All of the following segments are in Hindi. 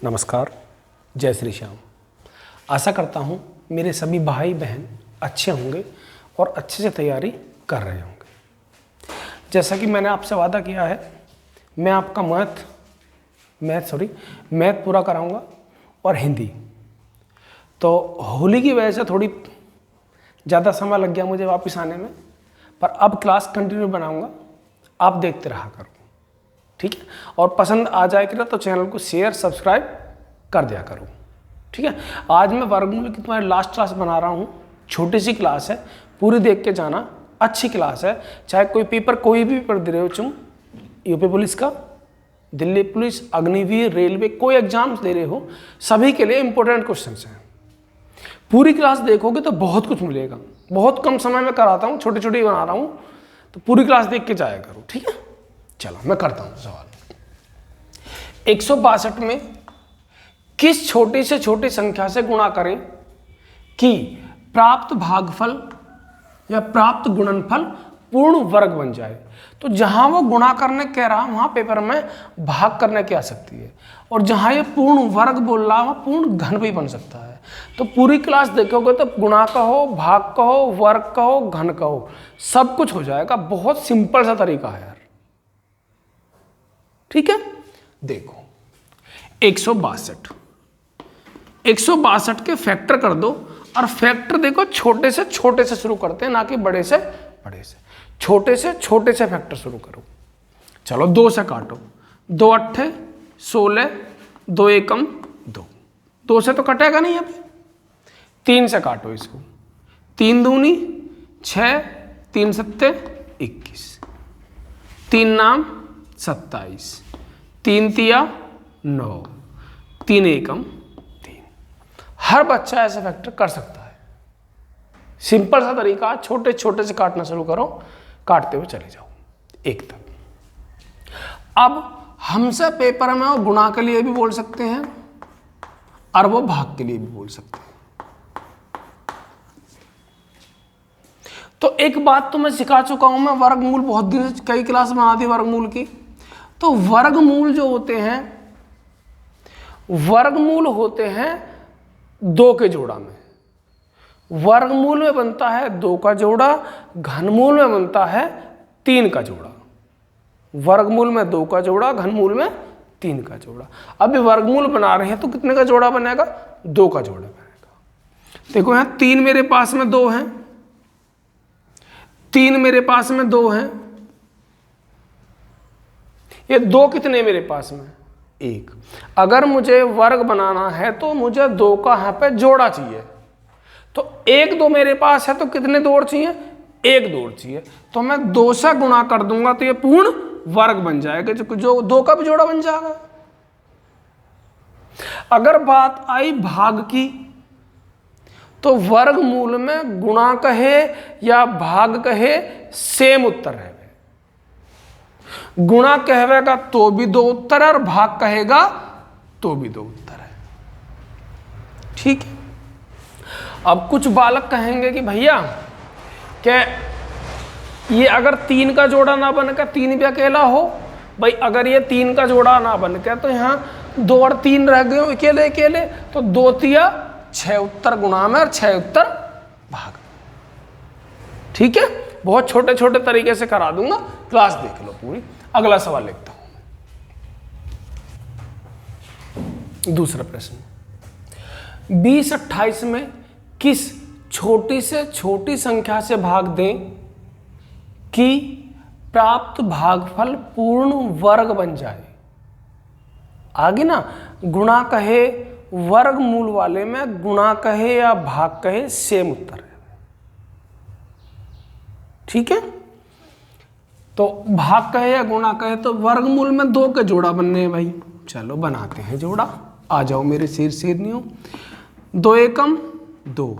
नमस्कार, जय श्री श्याम। आशा करता हूँ मेरे सभी भाई बहन अच्छे होंगे और अच्छे से तैयारी कर रहे होंगे। जैसा कि मैंने आपसे वादा किया है, मैं आपका मैथ पूरा कराऊंगा और हिंदी। तो होली की वजह से थोड़ी ज़्यादा समय लग गया मुझे वापस आने में, पर अब क्लास कंटिन्यू बनाऊंगा, आप देखते रहा करो, ठीक है। और पसंद आ जाए कि ना तो चैनल को शेयर सब्सक्राइब कर दिया करो, ठीक है। आज मैं वर्गमूल की तुम्हारी लास्ट क्लास बना रहा हूँ। छोटी सी क्लास है, पूरी देख के जाना। अच्छी क्लास है, चाहे कोई भी पेपर दे रहे हो तुम, यूपी पुलिस का, दिल्ली पुलिस, अग्निवीर, रेलवे, कोई एग्जाम्स दे रहे हो, सभी के लिए इंपॉर्टेंट क्वेश्चन हैं। पूरी क्लास देखोगे तो बहुत कुछ मिलेगा। बहुत कम समय में कराता हूँ, छोटी छोटी बना रहा हूँ, तो पूरी क्लास देख के जाया करो, ठीक है। चलो मैं करता हूँ सवाल। 162 में किस छोटी से छोटी संख्या से गुणा करें कि प्राप्त भागफल या प्राप्त गुणनफल पूर्ण वर्ग बन जाए। तो जहां वो गुणा करने कह रहा वहां पेपर में भाग करने की आ सकती है, और जहां ये पूर्ण वर्ग बोल रहा वहां पूर्ण घन भी बन सकता है। तो पूरी क्लास देखोगे तो गुणा कहो, भाग कहो, वर्ग कहो, घन कहो, सब कुछ हो जाएगा। बहुत सिंपल सा तरीका है यार, ठीक है। देखो 162 के फैक्टर कर दो, और फैक्टर देखो छोटे से शुरू करते हैं, ना कि बड़े से बड़े से। छोटे से फैक्टर शुरू करो। चलो 2 से काटो, 2 अट्ठे 16, 2 एकम 2, 2 से तो कटेगा नहीं अभी। 3 से काटो इसको, 3 दूनी 6, 3 सत्ते 21, 3 नाम 27, 3 तिया 9, 3 एकम 3। हर बच्चा ऐसे फैक्टर कर सकता है। सिंपल सा तरीका, छोटे से काटना शुरू करो, काटते हुए चले जाओ 1 तक। अब हमसे पेपर में वो गुणा के लिए भी बोल सकते हैं और वो भाग के लिए भी बोल सकते हैं। तो एक बात तो मैं सिखा चुका हूं, मैं वर्गमूल बहुत दिन से कई क्लास बना दी वर्गमूल की। तो वर्गमूल जो होते हैं, वर्गमूल होते हैं 2 के जोड़ा में। वर्गमूल में बनता है 2 का जोड़ा, घनमूल में बनता है 3 का जोड़ा। वर्गमूल में 2 का जोड़ा, घनमूल में 3 का जोड़ा। अभी वर्गमूल बना रहे हैं तो कितने का जोड़ा बनेगा? 2 का जोड़ा बनेगा। देखो यहां 3 मेरे पास में 2 हैं, 3 मेरे पास में 2 हैं, ये 2 कितने मेरे पास में? 1। अगर मुझे वर्ग बनाना है तो मुझे 2 का यहां पे जोड़ा चाहिए। तो 1 2 मेरे पास है तो कितने जोड़ चाहिए? 1 जोड़ चाहिए। तो मैं 2 से गुणा कर दूंगा तो ये पूर्ण वर्ग बन जाएगा, जो 2 का भी जोड़ा बन जाएगा। अगर बात आई भाग की, तो वर्गमूल में गुणा कहे या भाग कहे सेम उत्तर है। गुणा कहेगा तो भी 2 उत्तर है, और भाग कहेगा तो भी 2 उत्तर है, ठीक है। अब कुछ बालक कहेंगे कि भैया क्या ये अगर 3 का जोड़ा ना बनकर 3 भी अकेला हो, भाई अगर ये 3 का जोड़ा ना बनकर तो यहाँ 2 और 3 रह गए अकेले अकेले, तो 2 तिया 6 उत्तर गुणा में और 6 उत्तर भाग, ठीक है। बहुत छोटे तरीके से करा दूंगा, क्लास देख लो पूरी। अगला सवाल लिखता हूं। दूसरा प्रश्न, 20-28 में किस छोटी से छोटी संख्या से भाग दें कि प्राप्त भागफल पूर्ण वर्ग बन जाए। आगे ना गुणा कहे, वर्गमूल वाले में गुणा कहे या भाग कहे सेम उत्तर है, ठीक है। तो भाग कहे या गुणा कहे तो वर्गमूल में 2 के जोड़ा बनने हैं भाई। चलो बनाते हैं जोड़ा, आ जाओ मेरे शेरनियों। 2 एकम 2,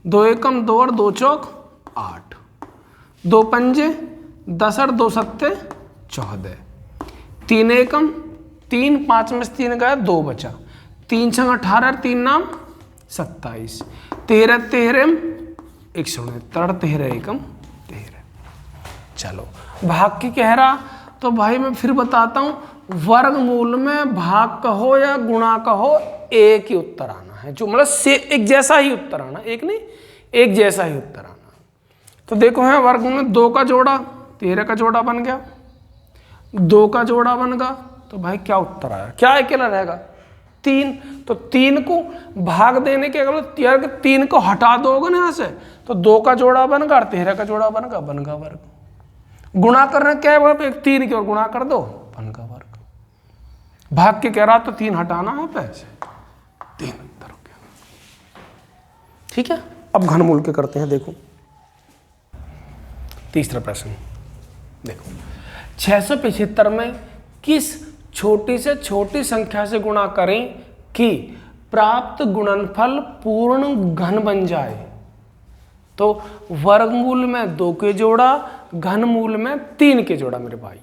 2 एकम 2 और 2 चौक 8, 2 पंजे 10 और 2 सत्ते 14, 3 एकम 3, 5 में से 3 गया 2 बचा, 3 छंग 18 और 3 नाम 27, 13 13 169, 13 एकम 13। चलो भाग की कह रहा तो भाई मैं फिर बताता हूं, वर्गमूल में भाग कहो या गुणा कहो, एक ही उत्तर आना है, जो मतलब से एक जैसा ही उत्तर आना, एक नहीं एक जैसा ही उत्तर आना। तो देखो है वर्गमूल में 2 का जोड़ा 13 का जोड़ा बन गया, 2 का जोड़ा बन गया, तो भाई क्या उत्तर आया, क्या अकेला रहेगा 3। तो 3 को भाग देने के अगर 3 को हटा दोगे ना यहाँ से, तो 2 का जोड़ा बन गया, 13 का जोड़ा बन गया वर्ग। गुणा करना क्या है, 3 की ओर गुणा कर दो, बन गया वर्ग। भाग के कह रहा तो 3 हटाना है पैसे, 3 उत्तर हो गया। ठीक है, अब घनमूल के करते हैं। देखो तीसरा प्रश्न देखो, 675 में किस छोटी से छोटी संख्या से गुणा करें कि प्राप्त गुणनफल पूर्ण घन बन जाए। तो वर्गमूल में 2 के जोड़ा, घनमूल में 3 के जोड़ा मेरे भाई।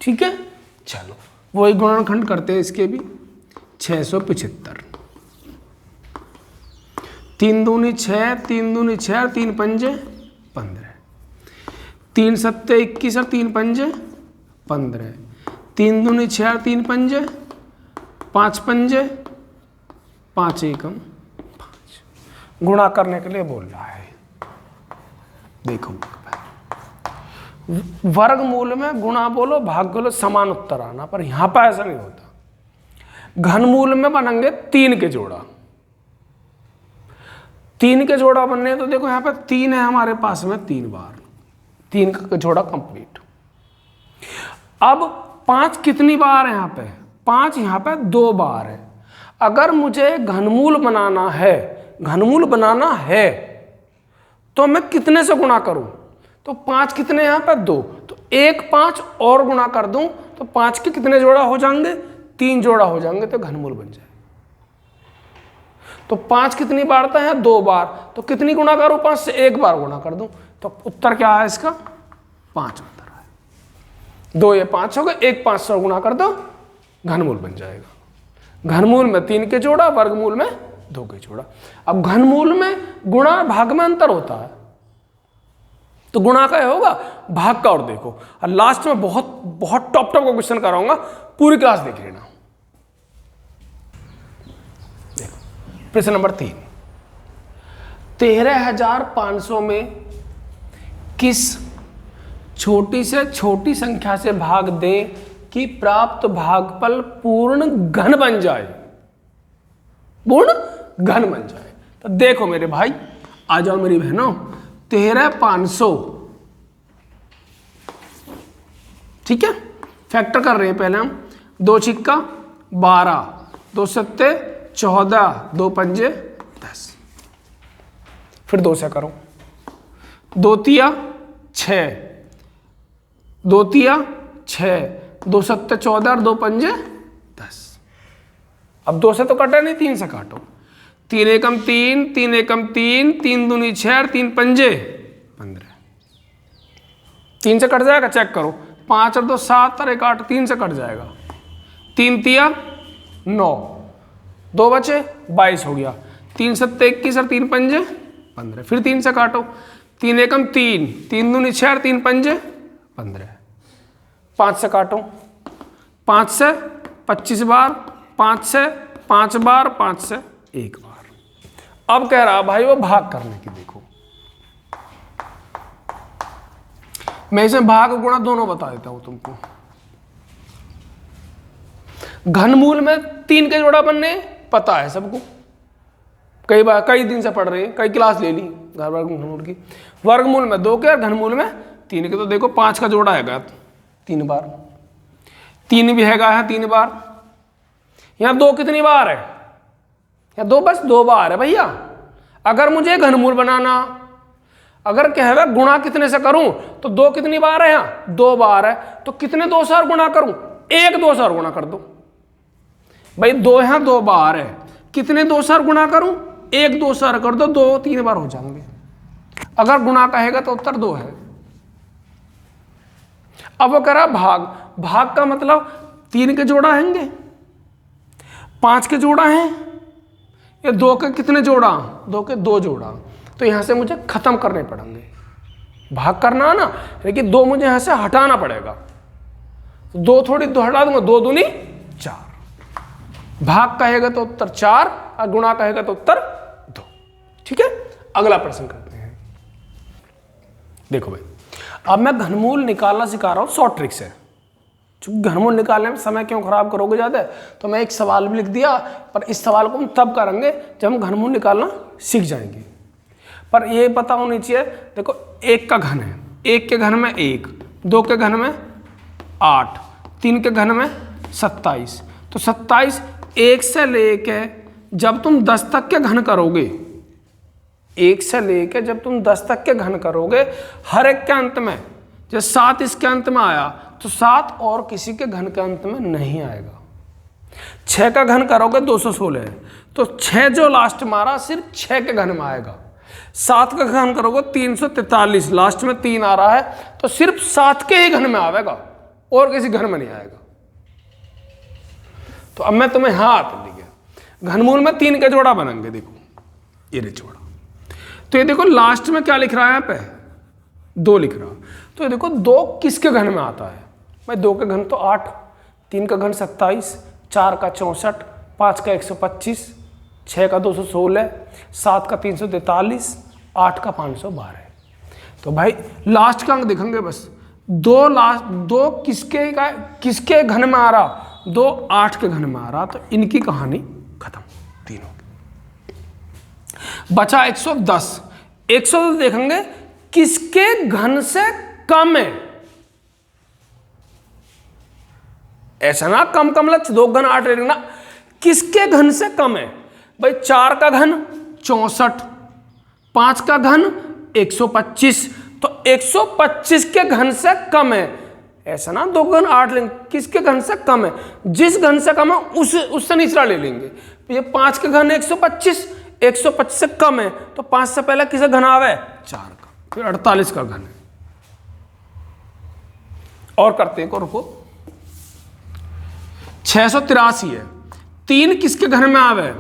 ठीक है, चलो वही गुणनखंड करते हैं इसके भी। 675 3 दूनी 6, 3 दूनी 6, 3 पंजे 15, 3 सत्ते 21 और 3 पंजे 15, 3 दूनी 6, 3 पंजे 5 पंजे 5 एकम 5। गुणा करने के लिए बोल रहा है। देखो वर्गमूल में गुणा बोलो भाग बोलो समान उत्तर आना, पर यहां पर ऐसा नहीं होता। घनमूल में बनेंगे 3 के जोड़ा, 3 के जोड़ा बनने, तो देखो यहाँ पे 3 है हमारे पास में, 3 बार 3 का जोड़ा कंप्लीट। अब 5 कितनी बार है यहाँ पे, 5 यहाँ पे 2 बार है। अगर मुझे घनमूल बनाना है तो मैं कितने से गुणा करूं, तो 5 कितने यहाँ पे 2, तो 1 5 और गुणा कर दूं तो 5 के कितने जोड़ा हो जाएंगे, 3 जोड़ा हो जाएंगे, तो घनमूल बन जाए। तो 5 कितनी बारता है, 2 बार, तो कितनी गुणा करूं, 5 से 1 बार गुणा कर दूं, तो उत्तर क्या है इसका 5 उत्तर है। 2 ये 5 हो गए, 1 5 से गुणा कर दो, घनमूल बन जाएगा। घनमूल में 3 के जोड़ा, वर्गमूल में 2 के जोड़ा। अब घनमूल में गुणा भाग में अंतर होता है, तो गुणा का होगा भाग का। और देखो और लास्ट में बहुत टॉप का क्वेश्चन कराऊंगा, पूरी क्लास देख लेना। देखो प्रश्न नंबर 3, 13,500 में किस छोटी से छोटी संख्या से भाग दें कि प्राप्त भागफल पूर्ण घन बन जाए, पूर्ण घन बन जाए। तो देखो मेरे भाई, आ जाओ मेरी बहनों, 13,500, ठीक है, फैक्टर कर रहे हैं पहले हम। 2 छिक्का 12, 2 सत्ते 14, 2 पंजे 10, फिर 2 से करो, 2 तिया 6, 2 तिया 6, 2 सत्ते 14 और 2 पंजे 10। अब 2 से तो कटा नहीं, 3 से काटो, 3 एकम 3, 3 एकम 3, 3 दूनी 6 और 3 पंजे 15। 3 से कट जाएगा, चेक करो, 5 और 2 7 और 1 8, 3 से कट जाएगा, 3 तिया 9, 2 बचे 22 हो गया, 3 सत्ते 21 और 3 पंजे 15, फिर 3 से काटो, 3 एकम 3, 3 दूनी 6 और 3 पंजे 15, 5 से काटो, 5 से 25 बार, 5 से 5 बार, 5 से 1 बार। अब कह रहा भाई वो भाग करने की, देखो मैं इसे भाग गुणा दोनों बता देता हूं तुमको। घनमूल में 3 के जोड़ा बनने पता है सबको, कई बार कई दिन से पढ़ रहे हैं, कई क्लास ले ली घर घनमूल की। वर्गमूल में 2 के और घनमूल में 3 के, तो देखो 5 का जोड़ा हैगा 3 बार, 3 भी हैगा है 3 बार। यहां 2 कितनी बार है, यहां 2 बस 2 बार है भैया। अगर मुझे घनमूल बनाना, अगर कहेगा गुणा कितने से करूं, तो 2 कितनी बार है, यहां 2 बार है, तो कितने 2 से और गुणा करूं, 1 2 से और गुणा कर दो भाई। 2 यहां 2 बार है, कितने 2 से और गुणा करूं, 1 2 से और कर दो, 2 3 बार हो जाएंगे। अगर गुणा कहेगा तो उत्तर 2 है। अब वो कह रहा भाग, भाग का मतलब 3 के जोड़ा हैंगे, 5 के जोड़ा हैं, ये 2 के कितने जोड़ा, 2 के 2 जोड़ा, तो यहां से मुझे खत्म करने पड़ेंगे। भाग करना है ना, लेकिन 2 मुझे यहां से हटाना पड़ेगा, तो 2 थोड़ी 2 हटा दूंगा, 2 दूनी 4, भाग कहेगा तो उत्तर 4 और गुणा कहेगा तो उत्तर 2। ठीक है, अगला प्रश्न करते हैं। देखो भाई, अब मैं घनमूल निकालना सिखा रहा हूं शॉर्ट ट्रिक से। चूंकि घनमूल निकालने में समय क्यों खराब करोगे ज्यादा, तो मैं एक सवाल भी लिख दिया, पर इस सवाल को हम तब करेंगे जब हम घनमूल निकालना सीख जाएंगे। पर ये पता होनी चाहिए, देखो 1 का घन है, 1 के घन में 1, 2 के घन में 8, 3 के घन में 27, तो 27 1 से लेके जब तुम 10 तक के घन करोगे, 1 से लेके जब तुम 10 तक के घन करोगे, हर एक के अंत में, जैसे 7 इसके अंत में आया तो 7 और किसी के घन के अंत में नहीं आएगा। 6 का घन करोगे 216 है, तो 6 जो लास्ट मारा सिर्फ 6 के घन में आएगा। 7 का घन करोगे 343, लास्ट में 3 आ रहा है, तो सिर्फ 7 के ही घन में आएगा और किसी घन में नहीं आएगा। तो अब मैं तुम्हें हाथ लिख गया, घनमूल में 3 के जोड़ा बनेंगे। देखो ये रे जोड़ा, तो ये देखो लास्ट में क्या लिख रहा है यहाँ पे, 2 लिख रहा, तो ये देखो 2 किसके घन में आता है भाई, 2 के घन तो 8, 3 का घन 27, 4 का 64, 5 का 125, 6 का 216, 7 का 343, 8 का 512। तो भाई लास्ट का अंक देखेंगे बस, 2 किसके घन में आ रहा, 2 8 के घन में आ रहा, तो इनकी कहानी खत्म तीनों की। बचा 110, 110 देखेंगे किसके घन से कम है। ऐसा ना कम कम लक्ष्य 2 घन 8 ना, किसके घन से कम है भाई। 4 का घन 64, 5 का घन 125, तो 125 के घन से कम है। ऐसा ना 2 घन 8 लेंगे, किसके घन से कम है, जिस घन से कम है उससे निचला ले लेंगे। ये 5 के घन 125, 125 से कम है, तो 5 से पहले किसे घन आवे, 4 का, फिर 48 का घन है। और करते हैं, रुको 683 है, 3 किसके घन में आवे,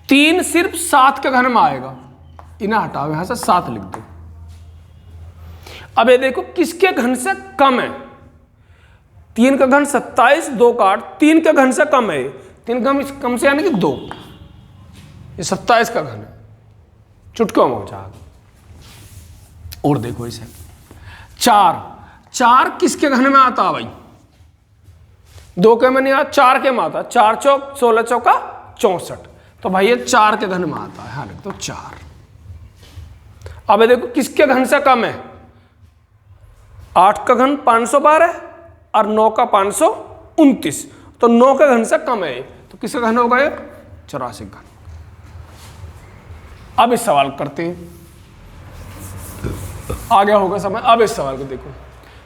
3 सिर्फ 7 के घन में आएगा, इन्हें हटाओ यहां से, 7 लिख दो। अब ये देखो किसके घन से कम है, 3 का घन 27, 2 का 8, 3 के घन से कम है, 3 कम से यानी कि 2, ये 27 का घन है, चुटकियों में हो जाएगा। और देखो इसे 4 किसके घन में आता है भाई, 2 के में नहीं आता, 4 के में आता, 4 चौक 16 चौका 64, तो भाई ये 4 के घन में आता है, हाँ लिख दो 4। अब देखो किसके घन से कम है, 8 का घन 512 और 9 का 529, तो 9 के घन से कम है, तो किसका घन होगा ये, 84 घन। अब इस सवाल करते हैं, आ गया होगा समय। अब इस सवाल को देखो,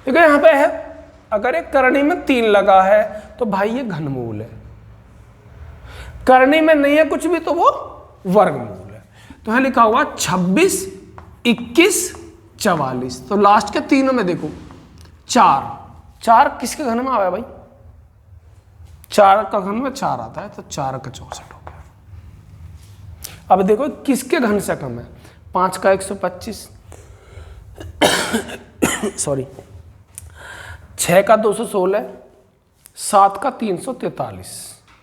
देखो यहां पे है, अगर एक करनी में 3 लगा है तो भाई ये घनमूल है, करनी में नहीं है कुछ भी तो वो वर्गमूल है। तो यहां लिखा हुआ 26, 21, 44, तो लास्ट के तीनों में देखो 4 किसके घन में आया भाई, 4 का घन में 4 आता है, तो 4 का 64 हो गया। अब देखो किसके घन से कम है, 5 का 125 सॉरी, 6 का 216, 7 का 343,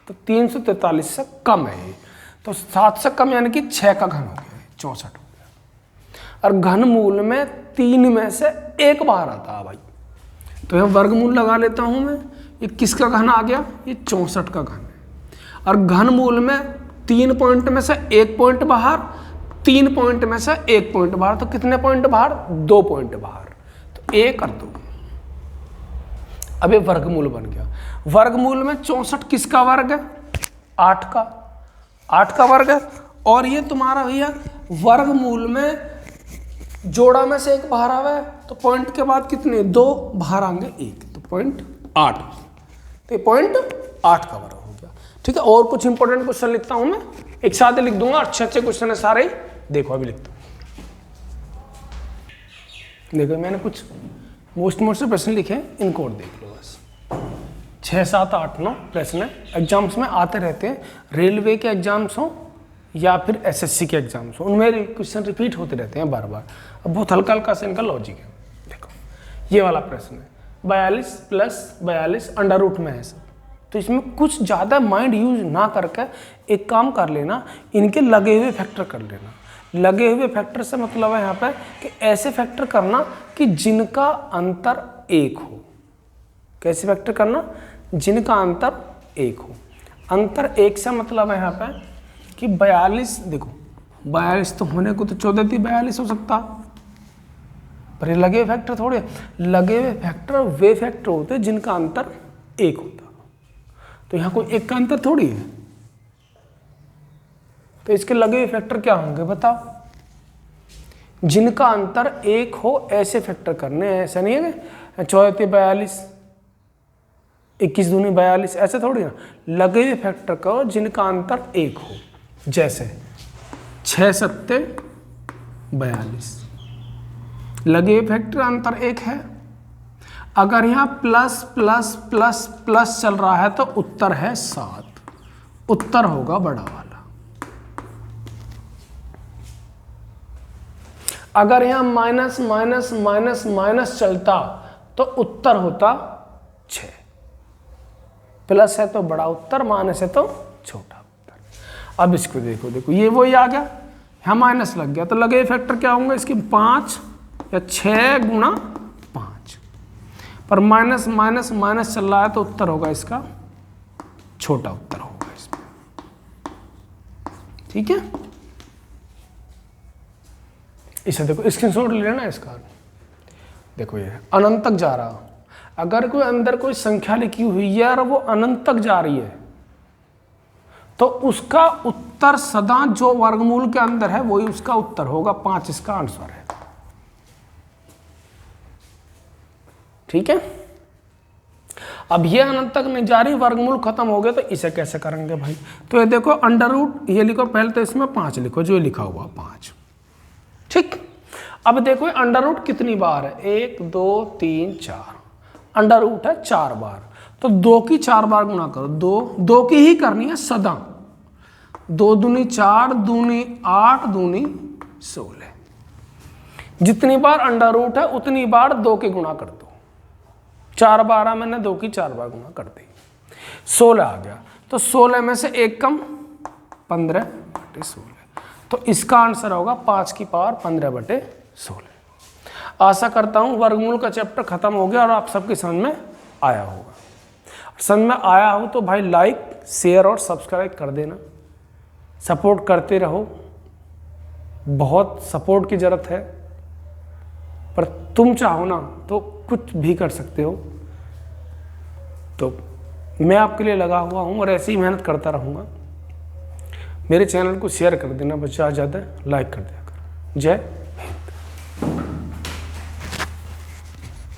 तो 343 से कम है, तो 7 से कम यानी कि 6 का घन हो गया, 64 हो गया। और घनमूल में 3 में से 1 बाहर आता है भाई, तो यह वर्गमूल लगा लेता हूं मैं, ये किसका घन आ गया, ये 64 का घन है। और घनमूल में 3 पॉइंट में से 1 पॉइंट बाहर, 3 पॉइंट में से 1 पॉइंट बाहर, तो कितने पॉइंट बाहर, 2 पॉइंट बाहर, तो 1 कर दो। अब ये वर्गमूल बन गया। वर्गमूल में 64 किसका वर्ग है, 8 का वर्ग है। और ये तुम्हारा भैया वर्गमूल में जोड़ा में से 1 बाहर आवे, तो पॉइंट के बाद कितने, 2 बाहर आएंगे 1, तो 0.8, तो ये 0.8 का वर्ग हो गया। ठीक है, और कुछ इंपॉर्टेंट क्वेश्चन लिखता हूं मैं, एक साथ लिख दूंगा, अच्छे क्वेश्चन है सारे, देखो अभी लिखता हूं। देखो मैंने कुछ मोस्ट प्रश्न लिखे हैं, इनको और देख लो बस। 6, 7, 8, 9 प्रश्न एग्जाम्स में आते रहते हैं, रेलवे के एग्जाम्स हों या फिर एसएससी के एग्जाम्स हों, उनमें क्वेश्चन रिपीट होते रहते हैं बार बार। अब बहुत हल्का हल्का से इनका लॉजिक है। देखो ये वाला प्रश्न है, 42 प्लस 42 अंडर रूट में है सब। तो इसमें कुछ ज़्यादा माइंड यूज ना करके एक काम कर लेना, इनके लगे हुए फैक्टर कर लेना। लगे हुए फैक्टर से मतलब है यहाँ पे कि ऐसे फैक्टर करना कि जिनका अंतर एक हो। कैसे फैक्टर करना? जिनका अंतर एक हो। अंतर एक से मतलब है यहाँ पे कि 42, देखो 42 तो होने को तो 14×42 हो सकता, पर ये लगे हुए फैक्टर थोड़े। लगे हुए फैक्टर वे फैक्टर होते जिनका अंतर एक होता। तो यहाँ कोई एक का अंतर थोड़ी है। तो इसके लगे हुए फैक्टर क्या होंगे बताओ? जिनका अंतर एक हो ऐसे फैक्टर करने हैं। ऐसा नहीं है कि 14×42, 21×42, ऐसे थोड़ी ना। लगे हुए फैक्टर करो जिनका अंतर एक हो। जैसे 6×7=42, लगे हुए फैक्टर अंतर एक है। अगर यहाँ प्लस प्लस प्लस प्लस चल रहा है तो उत्तर है 7, उत्तर होगा बड़ा वाला। अगर यहाँ माइनस माइनस माइनस माइनस चलता तो उत्तर होता 6। प्लस है तो बड़ा उत्तर, माइनस है तो छोटा उत्तर। अब इसको देखो, देखो ये वही आ गया, यहाँ माइनस लग गया तो लगे फैक्टर क्या होंगे इसके? 5 या 6×5। पर माइनस माइनस माइनस चल रहा है तो उत्तर होगा इसका छोटा उत्तर होगा इसमें। ठीक है, इसे देखो, स्क्रीनशॉट ले लेना इसका। देखो ये अनंत तक जा रहा। अगर कोई अंदर कोई संख्या लिखी हुई है और वो अनंत तक जा रही है तो उसका उत्तर सदा जो वर्गमूल के अंदर है वही उसका उत्तर होगा। 5 इसका आंसर है। ठीक है, अब ये अनंत तक नहीं जा रही, वर्गमूल खत्म हो गया, तो इसे कैसे करेंगे भाई? तो ये देखो अंडर रूट, ये लिखो पहले तो इसमें 5 लिखो, जो लिखा हुआ 5। ठीक, अब देखो अंडर रूट कितनी बार है? 1 2 3 4। अंडर रूट है 4 बार, तो 2 की 4 बार गुणा करो। 2 की ही करनी है सदा। 2 दूनी 4, दूनी 8, दूनी 16। जितनी बार अंडर रूट है उतनी बार 2 के गुणा कर दो। 4 बार है, मैंने 2 की 4 बार गुणा कर दी, 16 आ गया। तो 16 में से 1 कम, 15/16। तो इसका आंसर होगा 5 की पावर 15/16। आशा करता हूं वर्गमूल का चैप्टर खत्म हो गया और आप सबके समझ में आया होगा। समझ में आया हो तो भाई लाइक, शेयर और सब्सक्राइब कर देना। सपोर्ट करते रहो, बहुत सपोर्ट की ज़रूरत है। पर तुम चाहो ना तो कुछ भी कर सकते हो। तो मैं आपके लिए लगा हुआ हूँ और ऐसी ही मेहनत करता रहूँगा। मेरे चैनल को शेयर कर देना, बच्चा ज़्यादा लाइक कर दिया करो। जय